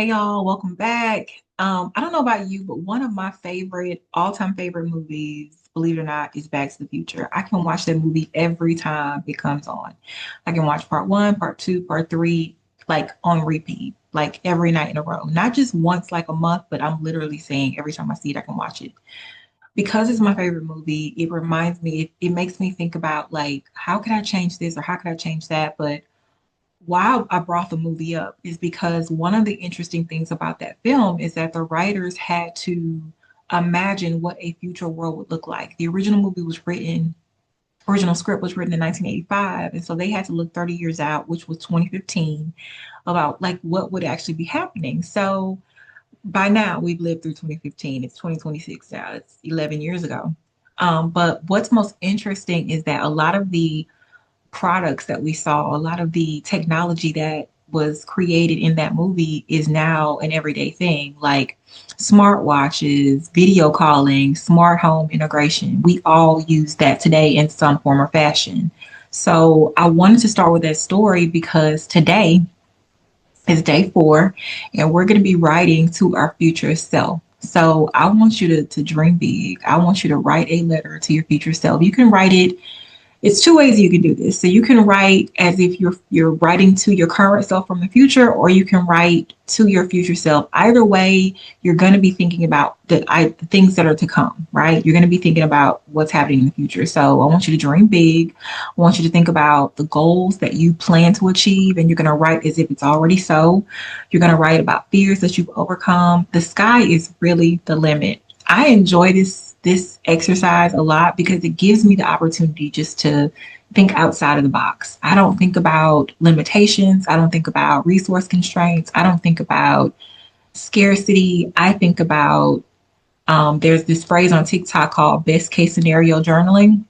Hey y'all, welcome back. I don't know about you, but one of my all-time favorite movies, believe it or not, is Back to the Future. I can watch that movie every time it comes on. I can watch part one, part two, part three, like on repeat, like every night in a row. Not just once, like a month, but I'm literally saying every time I see it, I can watch it. Because it's my favorite movie, it reminds me, it makes me think about like, how can I change this or how can I change that? But why I brought the movie up is because one of the interesting things about that film is that the writers had to imagine what a future world would look like. The original script was written in 1985, and so they had to look 30 years out, which was 2015, about like what would actually be happening. So by now we've lived through 2015. It's 2026 now. It's 11 years ago. But what's most interesting is that a lot of the products that we saw, a lot of the technology that was created in that movie is now an everyday thing, like smartwatches, video calling, smart home integration. We all use that today in some form or fashion. So I wanted to start with that story because today is day 4, and we're going to be writing to our future self. So I want you to dream big. I want you to write a letter to your future self. You can write it, it's two ways you can do this. So you can write as if you're writing to your current self from the future, or you can write to your future self. Either way, you're going to be thinking about the things that are to come, right? You're going to be thinking about what's happening in the future. So I want you to dream big. I want you to think about the goals that you plan to achieve, and you're going to write as if it's already so. You're going to write about fears that you've overcome. The sky is really the limit. I enjoy this exercise a lot because it gives me the opportunity just to think outside of the box. I don't think about limitations. I don't think about resource constraints. I don't think about scarcity. I think about there's this phrase on TikTok called best case scenario journaling.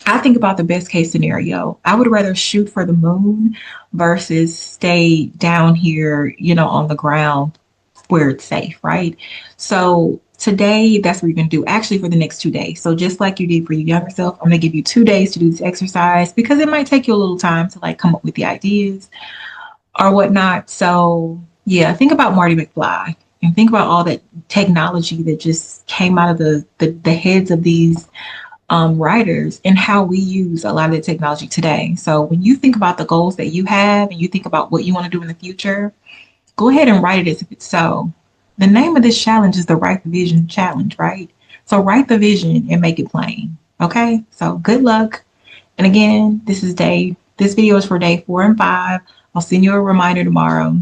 I think about the best case scenario. I would rather shoot for the moon versus stay down here, on the ground where it's safe, right? So today, that's what you're going to do actually for the next 2 days. So just like you did for your younger self, I'm going to give you 2 days to do this exercise because it might take you a little time to like come up with the ideas or whatnot. So yeah, think about Marty McFly and think about all that technology that just came out of the heads of these writers and how we use a lot of the technology today. So when you think about the goals that you have and you think about what you want to do in the future, go ahead and write it as if it's so. The name of this challenge is the Write the Vision Challenge, right? So write the vision and make it plain. Okay. So good luck. And again, this video is for day 4 and 5. I'll send you a reminder tomorrow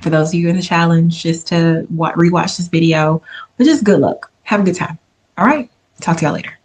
for those of you in the challenge just to rewatch this video. But just good luck. Have a good time. All right. Talk to y'all later.